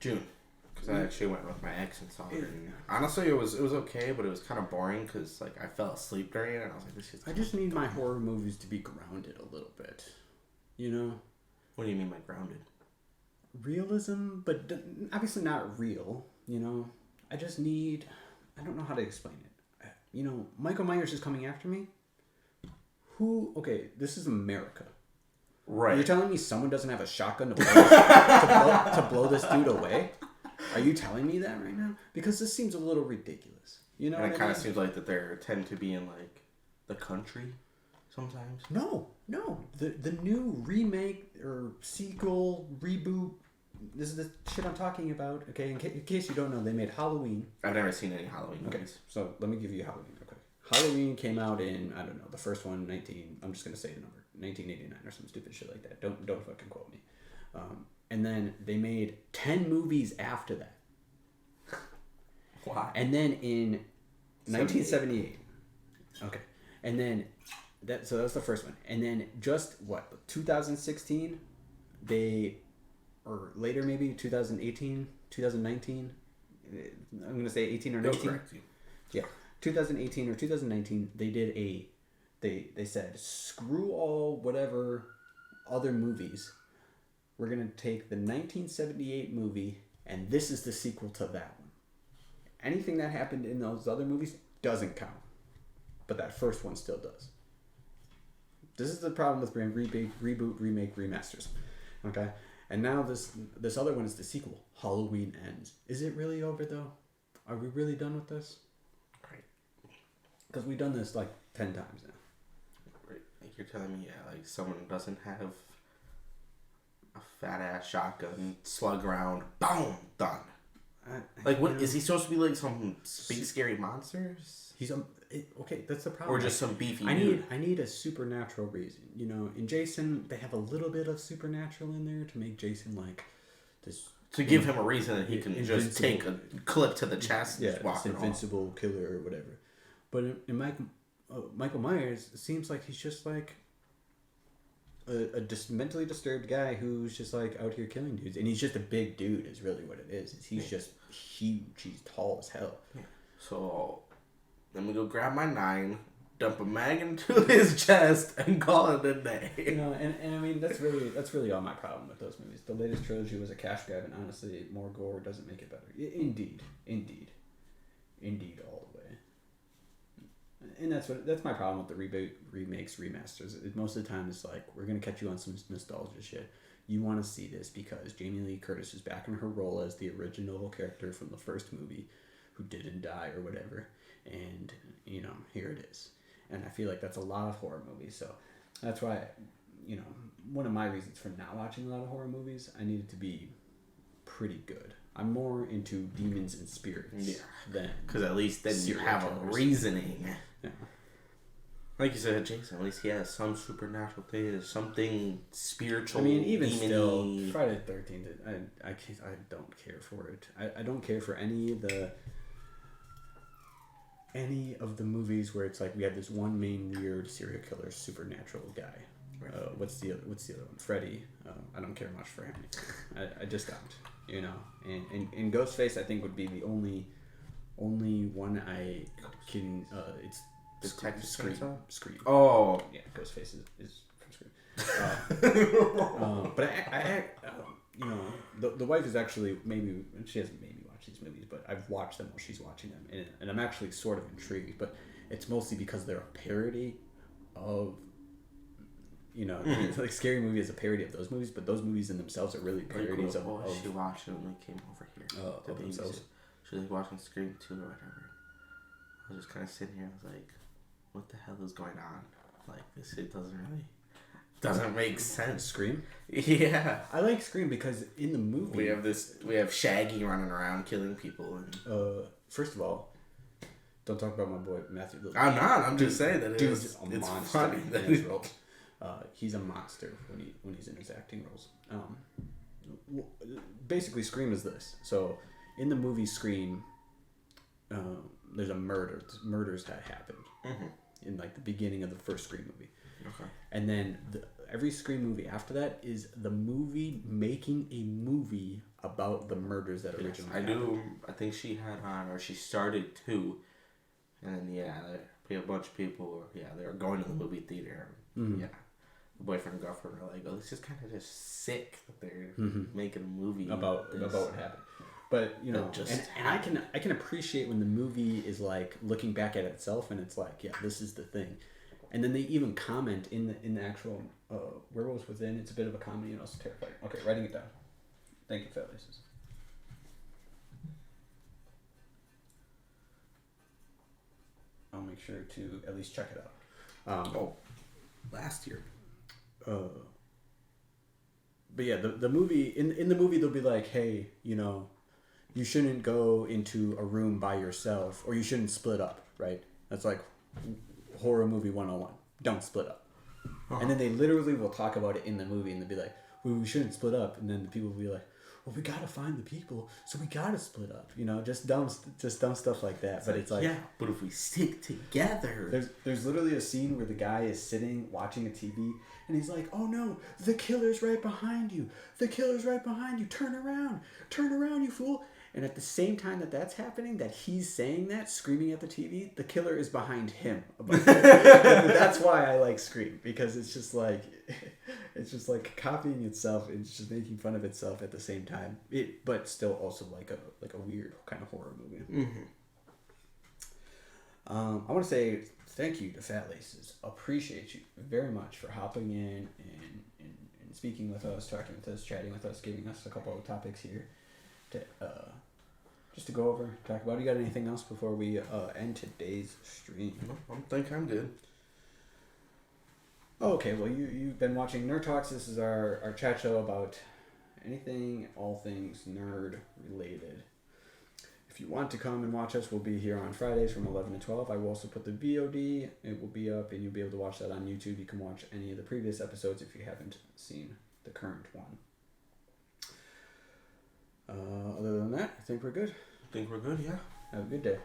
June. Because I actually went with my ex and saw it. And honestly, it was okay, but it was kind of boring because I fell asleep during it, and I was like, this shit's. I just need my horror movies to be grounded a little bit, What do you mean by grounded? Realism, but obviously not real. I just need. I don't know how to explain it. Michael Myers is coming after me. Who? Okay, this is America. Right. You're telling me someone doesn't have a shotgun to blow this dude away? Are you telling me that right now? Because this seems a little ridiculous. And it kind of seems like that they tend to be in the country sometimes. No. The new remake or sequel reboot. This is the shit I'm talking about. Okay, in case you don't know, they made Halloween. I've never seen any Halloween movies. Okay, so let me give you Halloween real quick. Halloween came out in, I don't know, the first one, I'm just gonna say the number, 1989 or some stupid shit like that. Don't fucking quote me. And then they made 10 movies after that. Why? And then in 1978. Okay. And then that was the first one. And then just 2016 or later maybe 2018, 2019. I'm going to say 18 or 19. Correct you. Yeah. 2018 or 2019 they said screw all whatever other movies. We're going to take the 1978 movie and this is the sequel to that one. Anything that happened in those other movies doesn't count. But that first one still does. This is the problem with reboot, remake, remasters. Okay? And now this other one is the sequel. Halloween Ends. Is it really over though? Are we really done with this? Right. Because we've done this like 10 times now. Right. Like you're telling me, like someone doesn't have a fat ass shotgun, slug round, boom, done. Like what is he supposed to be like? Some big scary monsters? He's okay. That's the problem. Or just some beefy dude. I need a supernatural reason. You know, in Jason, they have a little bit of supernatural in there to make Jason like this. To give him a reason that he can just take a clip to the chest and just walk it invincible killer or whatever. But in Michael Myers, it seems like he's just like a mentally disturbed guy who's just like out here killing dudes, and he's just a big dude. Is really what it is. He's just huge. He's tall as hell. Yeah. So let me go grab my 9, dump a mag into his chest, and call it a day. You know, and I mean that's really all my problem with those movies. The latest trilogy was a cash grab, and honestly, more gore doesn't make it better. Indeed, all the way. And that's my problem with the reboot, remakes, remasters. Most of the time, it's like we're gonna catch you on some nostalgia shit. You want to see this because Jamie Lee Curtis is back in her role as the original character from the first movie, who didn't die or whatever. And you know, here it is. And I feel like that's a lot of horror movies. So that's why, you know, one of my reasons for not watching a lot of horror movies, I need it to be pretty good. I'm more into demons and spirits than because at least then you have a reasoning. Yeah. Like you said, Jason, at least he has some supernatural thing, something spiritual. I mean, even demon-y. still, Friday the 13th, I don't care for it. I don't care for any of the movies where it's like we have this one main weird serial killer supernatural guy. Right. What's the other one? Freddy. I don't care much for him. I just don't. You know, and Ghostface I think would be the only one I can. It's Scream. Oh yeah, Ghostface is from Scream. But I you know, the wife is actually she hasn't made me watch these movies, but I've watched them while she's watching them, and I'm actually sort of intrigued. But it's mostly because they're a parody of. You know, like Scary Movie is a parody of those movies, but those movies in themselves are really parodies of she watched it when we came over here. Of themselves. She was like watching Scream 2 or whatever. I was just kind of sitting here. I was like, "What the hell is going on? Like this shit doesn't make sense." Scream. Yeah, I like Scream because in the movie we have Shaggy running around killing people. And first of all, don't talk about my boy Matthew Lillard. I'm not. I'm just saying that dude's a monster funny in his role. He's a monster when he's in his acting roles. Basically, Scream is this. So, in the movie Scream, there's a murders that happened in like the beginning of the first Scream movie. Okay. And then every Scream movie after that is the movie making a movie about the murders that originally happened. I think she had on, or she started to, and a bunch of people. They were going to the movie theater. Mm-hmm. Yeah. The boyfriend and girlfriend are like, oh, this is kind of just sick that they're making a movie about what happened. But you know, and I can appreciate when the movie is like looking back at itself and it's like, yeah, this is the thing. And then they even comment in the actual Werewolves Within. It's a bit of a comedy and also terrifying. Okay, writing it down. Thank you, Fat Laces. I'll make sure to at least check it out. Last year. But yeah, the movie in the movie they'll be like, hey, you know, you shouldn't go into a room by yourself, or you shouldn't split up, right? That's like horror movie 101. Don't split up. And then they literally will talk about it in the movie, and they'll be like, well, we shouldn't split up, and then the people will be like, well, we gotta find the people, so we gotta split up. You know, just dumb stuff like that. But it's like, yeah, but if we stick together, there's literally a scene where the guy is sitting watching a TV, and he's like, oh no, the killer's right behind you. The killer's right behind you. Turn around, you fool. And at the same time that that's happening, that he's saying that, screaming at the TV, the killer is behind him. That's why I like Scream, because it's just like copying itself. It's just making fun of itself at the same time. But still also like a weird kind of horror movie. Mm-hmm. I want to say thank you to Fat Laces. Appreciate you very much for hopping in and speaking with us, talking with us, chatting with us, giving us a couple of topics here to just to go over, talk about. You got anything else before we end today's stream? I think I'm good. Okay, well you've been watching Nerd Talks. This is our chat show about anything, all things nerd related. If you want to come and watch us, we'll be here on Fridays from 11 to 12. I will also put the VOD. It will be up, and you'll be able to watch that on YouTube. You can watch any of the previous episodes if you haven't seen the current one. Other than that, I think we're good. Yeah. Have a good day.